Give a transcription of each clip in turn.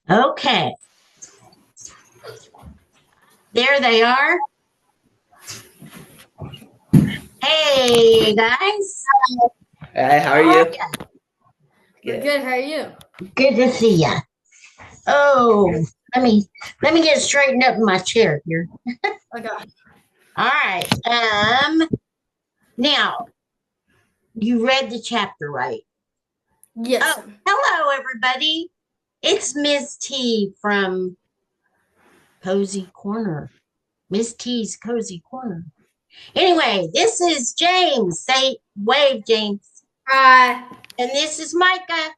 Okay, there they are. Hey guys, Hi, how are how are you? you? We're Good. good. How are you? Good to see you. Oh, let me let me get straightened up in my chair here. Okay. All right. Now you read the chapter, right? Yes. Oh, hello everybody. It's Miss T from Cozy Corner. Miss T's Cozy Corner. Anyway, this is James. Say wave, James. Hi. And this is Micah.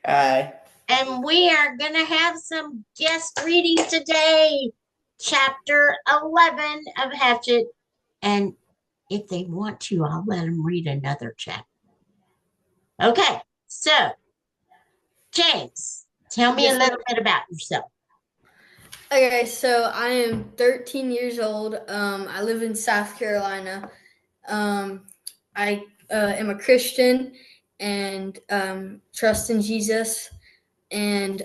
Hi. And we are going to have some guest reading today. Chapter 11 of Hatchet. And if they want to, I'll let them read another chapter. Okay, so James, tell me a Yes, ma'am. little bit about yourself. Okay, so I am 13 years old. I live in South Carolina. I am a Christian and trust in Jesus. And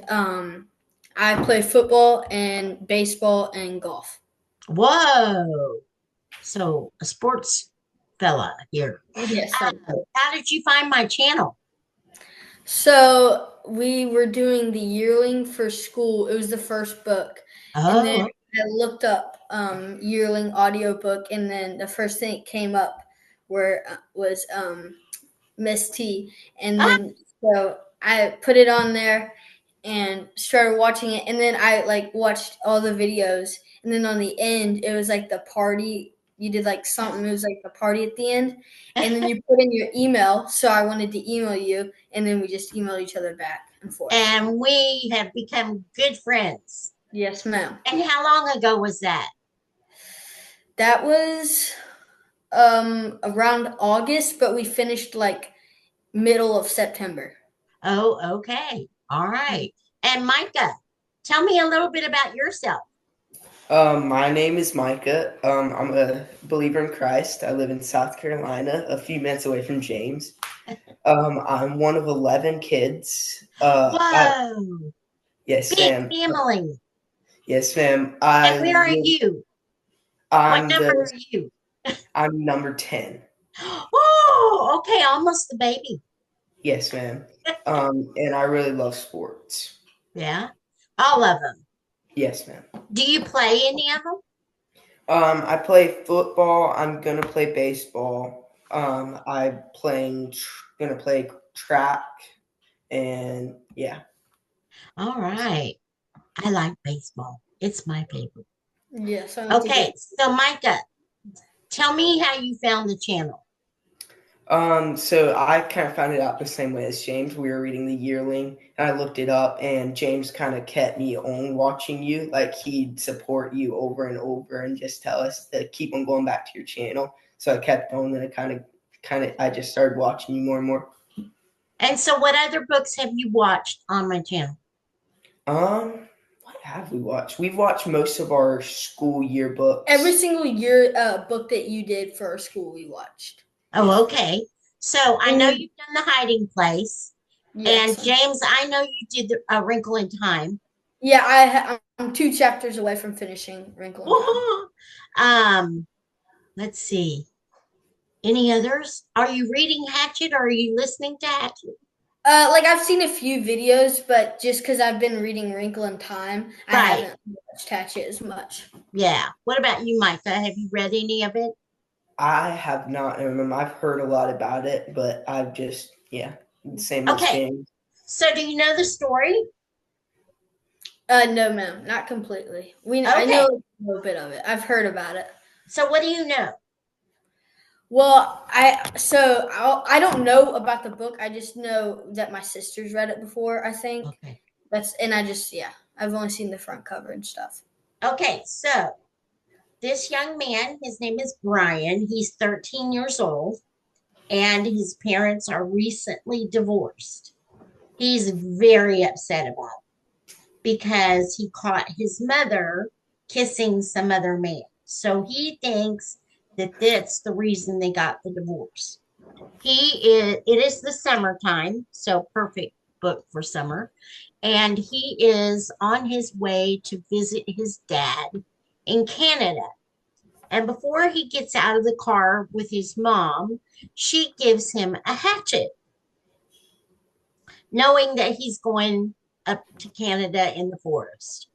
I play football and baseball and golf. Whoa. So, a sports fella here. Yes. How did you find my channel? So we were doing the yearling for school. It was the first book. And then Oh, I looked up yearling audiobook, and then the first thing that came up was Miss T. And ah, then so I put it on there and started watching it, and then I like watched all the videos, and then on the end it was like the party. You did like something, it was like the party at the end, and then you put in your email, so I wanted to email you, and then we just emailed each other back and forth. and we have become good friends. Yes, ma'am. And how long ago was that? That was around August, but we finished like middle of September. Oh, okay. All right. And Micah, tell me a little bit about yourself. My name is Micah. I'm a believer in Christ. I live in South Carolina, a few minutes away from James. I'm one of 11 kids. Whoa, Yes, big ma'am. family. Yes, ma'am. And where are you? What I'm number the are you? I'm number 10. Oh, okay, almost the baby. Yes, ma'am. And I really love sports. Yeah, all of them. Yes, ma'am. Do you play any of them? I play football. I'm gonna play baseball. Gonna play track, and yeah. All right. I like baseball. It's my favorite. Yes, I went to Okay, good. so Micah, tell me how you found the channel. So I kind of found it out the same way as James. We were reading The Yearling, and I looked it up, and James kind of kept me on watching you. Like he'd support you over and over, and just tell us to keep on going back to your channel. So I kept going, and I just started watching you more and more. And so, what other books have you watched on my channel? What have we watched? We've watched most of our school Every yearbooks. single year book that you did for our school, we watched. Oh, okay. So, I know And you've done The Hiding Place. And yes, James, I know you did A Wrinkle in Time. yeah, I'm 2 chapters away from finishing Wrinkle in Time. um, let's see. Any others? Are you reading Hatchet or are you listening to Hatchet? Like I've seen a few videos, but just because I've been reading Wrinkle in Time, I Right. haven't watched Hatchet as much. Yeah. What about you, Micah? Have you read any of it? I have not. I remember I've heard a lot about it, but I've just same as Okay. James. So, do you know the story? No, ma'am, not completely. I know Okay. a little bit of it. I've heard about it. So, what do you know? Well, I don't know about the book. I just know that my sister's read it before. I think Okay. I've only seen the front cover and stuff. Okay. So, this young man, his name is Brian. He's 13 years old, and his parents are recently divorced. He's very upset about it because he caught his mother kissing some other man. So he thinks that that's the reason they got the divorce. It is the summertime, so perfect book for summer. And he is on his way to visit his dad in Canada. And before he gets out of the car with his mom, she gives him a hatchet, knowing that he's going up to Canada in the forest.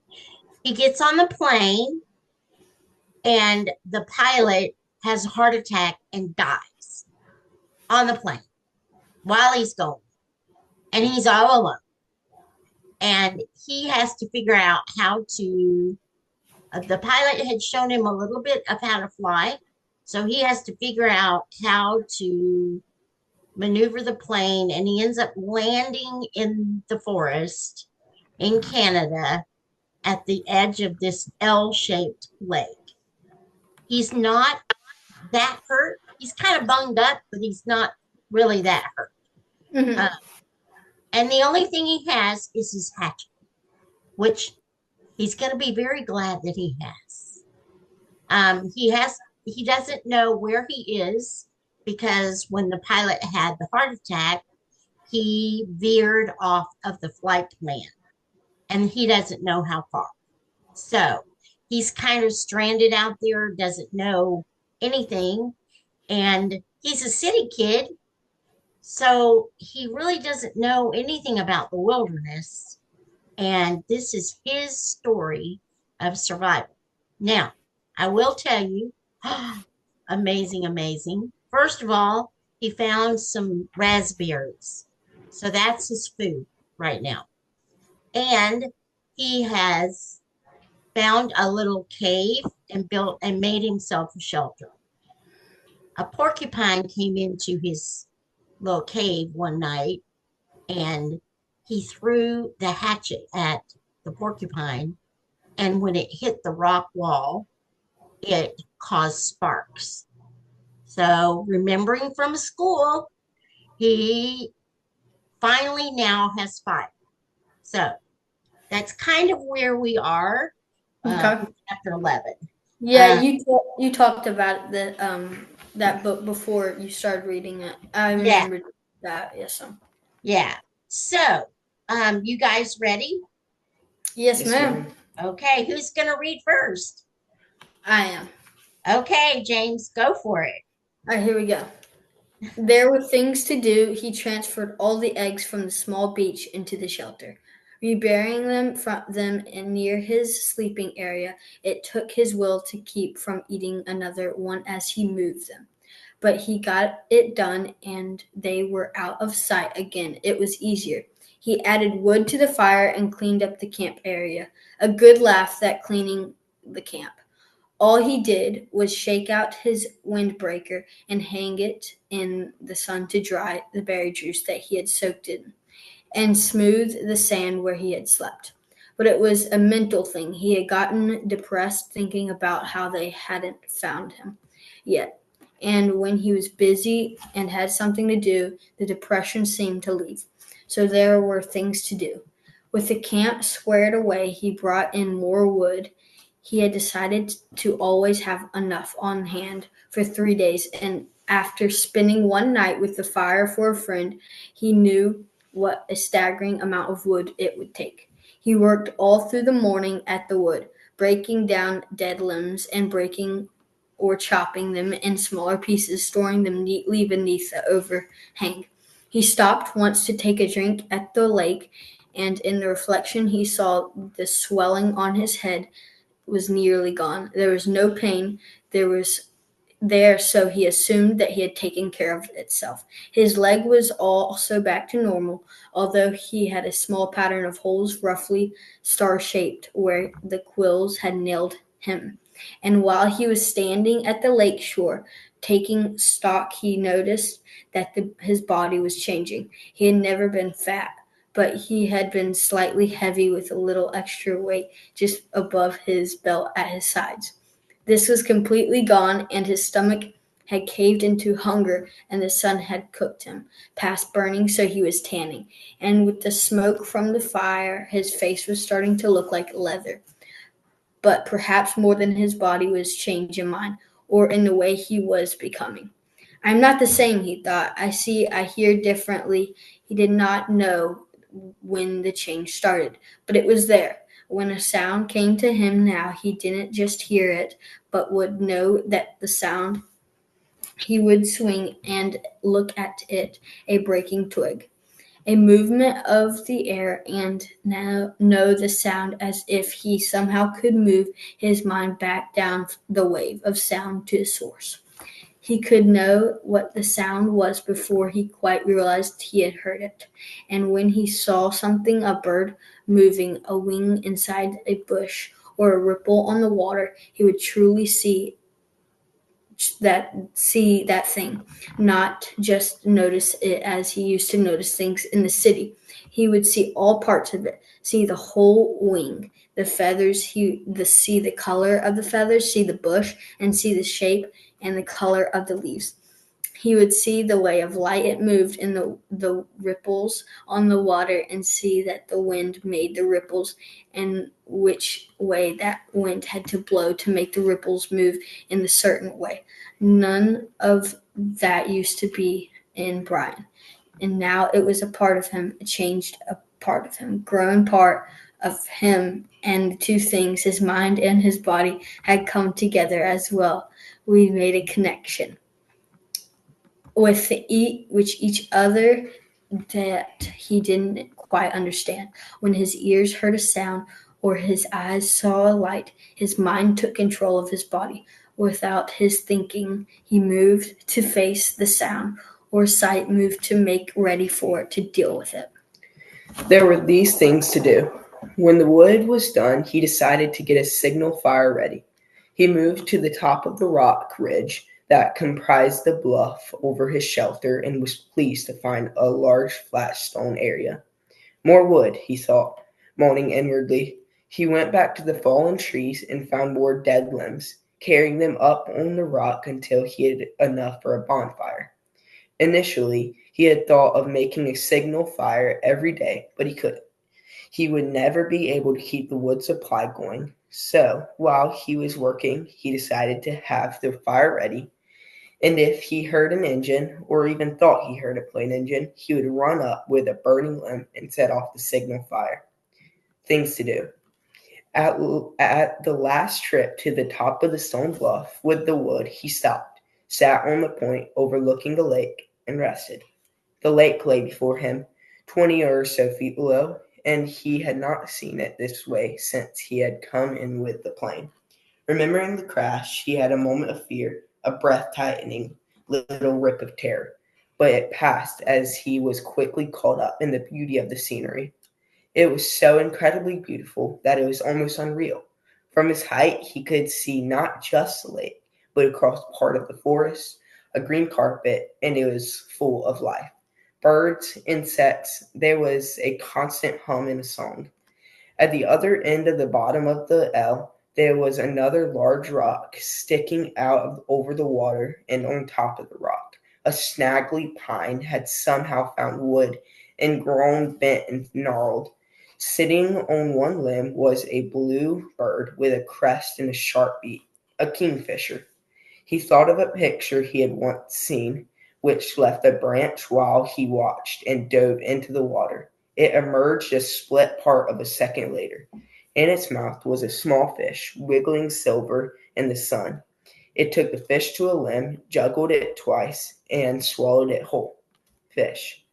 He gets on the plane, and the pilot has a heart attack and dies on the plane while he's going. And he's all alone. And he has to figure out how to, the pilot had shown him a little bit of how to fly. So he has to figure out how to maneuver the plane. And he ends up landing in the forest in Canada at the edge of this L-shaped lake. He's not that hurt. He's kind of bunged up, but he's not really that hurt. Mm-hmm. And the only thing he has is his hatchet, which he's going to be very glad that he has. He doesn't know where he is because when the pilot had the heart attack, he veered off of the flight plan and he doesn't know how far. So he's kind of stranded out there, doesn't know anything. And he's a city kid, so he really doesn't know anything about the wilderness. And this is his story of survival. Now, I will tell you, amazing, amazing. First of all, he found some raspberries. So that's his food right now. And he has found a little cave and built and made himself a shelter. A porcupine came into his little cave one night and he threw the hatchet at the porcupine. And when it hit the rock wall, it caused sparks. So, remembering from school, he finally now has fire. So, that's kind of where we are. Okay. Chapter 11. Yeah, you talked about that book before you started reading it. I remembered that. Yes, Yeah. So, you guys ready? Yes, ma'am. Okay, who's going to read first? I am. Okay, James, go for it. All right, here we go. There were things to do. He transferred all the eggs from the small beach into the shelter, reburying them from them near his sleeping area. It took his will to keep from eating another one as he moved them. But he got it done, and they were out of sight again. It was easier. He added wood to the fire and cleaned up the camp area. A good laugh, that cleaning the camp. All he did was shake out his windbreaker and hang it in the sun to dry the berry juice that he had soaked in, and smooth the sand where he had slept. But it was a mental thing. He had gotten depressed thinking about how they hadn't found him yet. And when he was busy and had something to do, the depression seemed to leave. So there were things to do. With the camp squared away, he brought in more wood. He had decided to always have enough on hand for 3 days, and after spending one night with the fire for a friend, he knew what a staggering amount of wood it would take. He worked all through the morning at the wood, breaking down dead limbs and breaking or chopping them in smaller pieces, storing them neatly beneath the overhang. He stopped once to take a drink at the lake, and in the reflection he saw the swelling on his head was nearly gone. There was no pain. So he assumed that he had taken care of itself. His leg was also back to normal, although he had a small pattern of holes roughly star-shaped where the quills had nailed him. And while he was standing at the lake shore, taking stock, he noticed that his body was changing. He had never been fat, but he had been slightly heavy with a little extra weight just above his belt at his sides. This was completely gone, and his stomach had caved into hunger, and the sun had cooked him past burning, so he was tanning. And with the smoke from the fire, his face was starting to look like leather. But perhaps more than his body was changing mine, or in the way he was becoming. I am not the same, he thought. I see, I hear differently. He did not know when the change started, but it was there. When a sound came to him now, he didn't just hear it, but would know that the sound. He would swing and look at it, a breaking twig, a movement of the air, and now know the sound as if he somehow could move his mind back down the wave of sound to the source. He could know what the sound was before he quite realized he had heard it. And when he saw something, a bird moving, a wing inside a bush, or a ripple on the water, he would truly see that thing, not just notice it as he used to notice things in the city. He would see all parts of it, see the whole wing, the feathers, see the color of the feathers, see the bush, and see the shape and the color of the leaves. He would see the way of light it moved in the ripples on the water, and see that the wind made the ripples, and which way that wind had to blow to make the ripples move in a certain way. None of that used to be in Brian, and now it was a part of him. It changed a part of him, grown part of him, and the two things, his mind and his body, had come together as well. We made a connection with each other that he didn't quite understand. When his ears heard a sound or his eyes saw a light, his mind took control of his body. Without his thinking, he moved to face the sound, or sight moved to make ready for it, to deal with it. There were these things to do. When the wood was done, he decided to get a signal fire ready. He moved to the top of the rock ridge that comprised the bluff over his shelter and was pleased to find a large flat stone area. More wood, he thought, moaning inwardly. He went back to the fallen trees and found more dead limbs, carrying them up on the rock until he had enough for a bonfire. Initially, he had thought of making a signal fire every day, but he couldn't. He would never be able to keep the wood supply going. So, while he was working, he decided to have the fire ready, and if he heard an engine, or even thought he heard a plane engine, he would run up with a burning limb and set off the signal fire. Things to do. At the last trip to the top of the stone bluff with the wood, he stopped, sat on the point overlooking the lake, and rested. The lake lay before him, 20 or so feet below, and he had not seen it this way since he had come in with the plane. Remembering the crash, he had a moment of fear, a breath-tightening little rip of terror, but it passed as he was quickly caught up in the beauty of the scenery. It was so incredibly beautiful that it was almost unreal. From his height, he could see not just the lake, but across part of the forest, a green carpet, and it was full of life. Birds, insects, there was a constant hum and a song. At the other end of the bottom of the L, there was another large rock sticking out over the water, and on top of the rock, a snaggly pine had somehow found wood and grown bent and gnarled. Sitting on one limb was a blue bird with a crest and a sharp beak, a kingfisher. He thought of a picture he had once seen, which left a branch while he watched and dove into the water. It emerged a split part of a second later. In its mouth was a small fish, wiggling silver in the sun. It took the fish to a limb, juggled it twice, and swallowed it whole. Fish.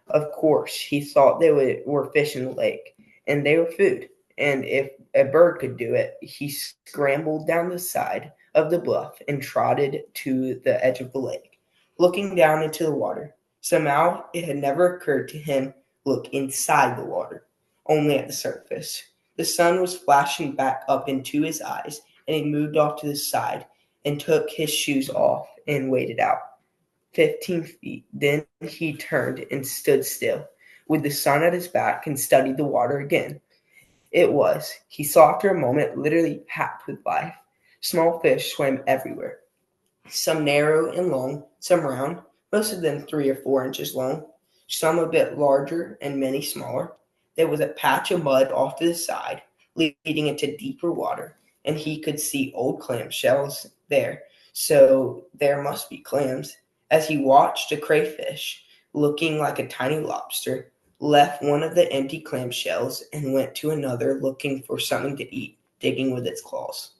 Of course, he thought they were fish in the lake, and they were food. And if a bird could do it, he scrambled down the side of the bluff and trotted to the edge of the lake, looking down into the water. Somehow, it had never occurred to him look inside the water, only at the surface. The sun was flashing back up into his eyes, and he moved off to the side and took his shoes off and waded out. 15 feet. Then he turned and stood still, with the sun at his back, and studied the water again. He saw after a moment, literally packed with life. Small fish swam everywhere, some narrow and long, some round, most of them 3 or 4 inches long, some a bit larger and many smaller. There was a patch of mud off to the side, leading into deeper water, and he could see old clam shells there, so there must be clams. As he watched a crayfish, looking like a tiny lobster, left one of the empty clamshells, and went to another looking for something to eat, digging with its claws.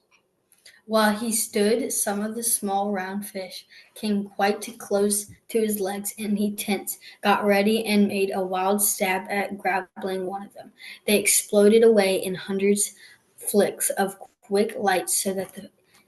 While he stood, some of the small round fish came quite too close to his legs, and he tensed, got ready, and made a wild stab at grabbing one of them. They exploded away in hundreds flicks of quick light so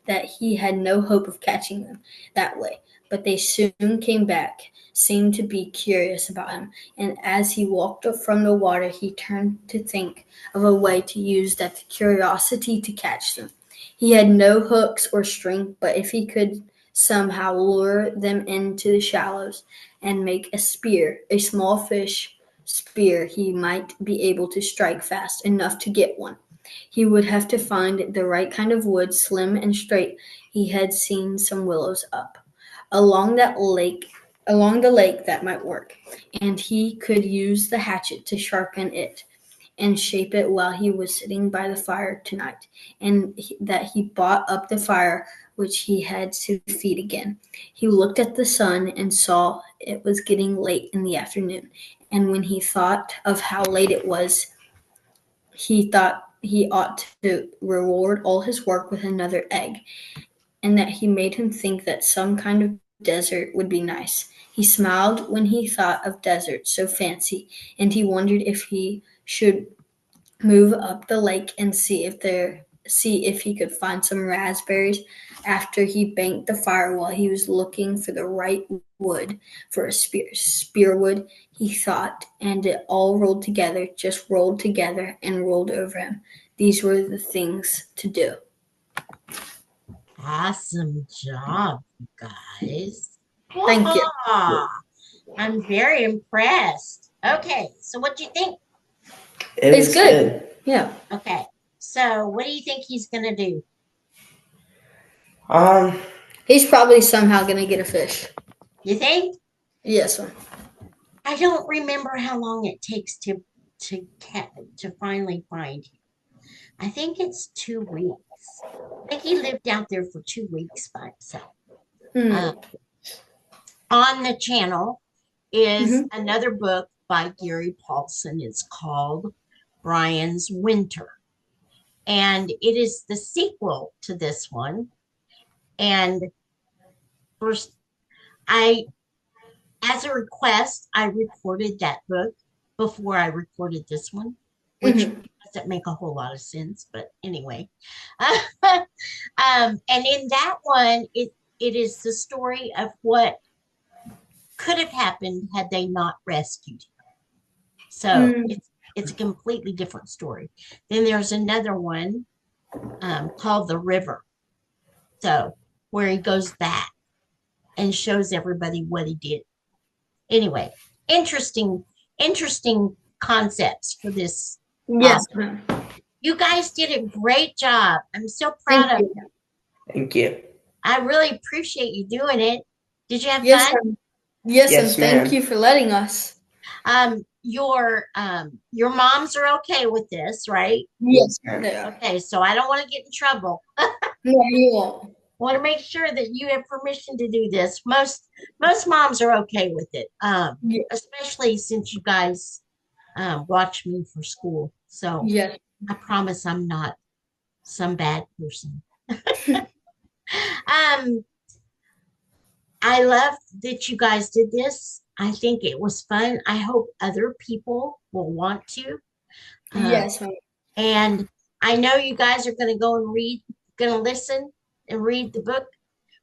that he had no hope of catching them that way. But they soon came back, seemed to be curious about him, and as he walked up from the water, he turned to think of a way to use that curiosity to catch them. He had no hooks or string, but if he could somehow lure them into the shallows and make a spear, a small fish spear, he might be able to strike fast enough to get one. He would have to find the right kind of wood, slim and straight. He had seen some willows up along the lake that might work, and he could use the hatchet to sharpen it and shape it while he was sitting by the fire tonight, and that he brought up the fire which he had to feed again. He looked at the sun and saw it was getting late in the afternoon, and when he thought of how late it was, he thought he ought to reward all his work with another egg, and that he made him think that some kind of desert would be nice. He smiled when he thought of deserts so fancy, and he wondered if he should move up the lake and see if he could find some raspberries after he banked the fire while he was looking for the right wood for a spear wood, he thought, and it all rolled together, just rolled together and rolled over him. These were the things to do. Awesome job, you guys. Thank you. Wow. I'm very impressed. Okay, so what do you think? It's good. Yeah. Okay, so what do you think he's gonna do? He's probably somehow gonna get a fish. You think? Yes, sir. I don't remember how long it takes to finally find him. I think it's 2 weeks. I think he lived out there for 2 weeks by himself. On the channel is another book by Gary Paulson. It's called Brian's Winter. And it is the sequel to this one. And first, as a request, I recorded that book before I recorded this one, which doesn't make a whole lot of sense, but anyway. And in that one, it is the story of what could have happened had they not rescued him. So it's a completely different story. Then there's another one called The River. So where he goes back and shows everybody what he did. Anyway, interesting concepts for this. Yes. You guys did a great job. I'm so proud of you. Thank you. I really appreciate you doing it. Did you have fun? Yes, and thank you for letting us. Your moms are okay with this, right? Yes, they are. Okay, so I don't want to get in trouble. No, you won't. I want to make sure that you have permission to do this. Most moms are okay with it, especially since you guys watch me for school. So I promise I'm not some bad person. I love that you guys did this. I think it was fun. I hope other people will want to. Yes. And I know you guys are going to go and going to listen and read the book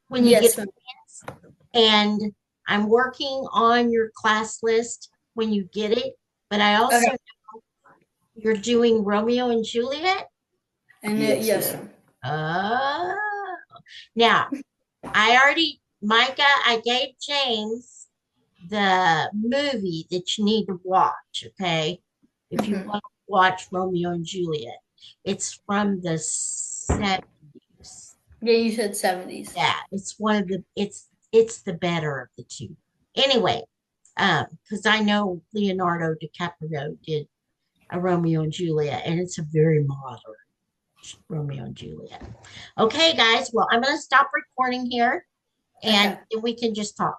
when you get the chance. And I'm working on your class list when you get it. But I also know you're doing Romeo and Juliet. And now, Micah, I gave James the movie that you need to watch, okay? If you want to watch Romeo and Juliet. It's from the 70s. Yeah, you said 70s. Yeah, it's one of the it's the better of the two. Anyway, because I know Leonardo DiCaprio did a Romeo and Juliet, and it's a very modern Romeo and Juliet. Okay, guys, well, I'm going to stop recording here, and then we can just talk.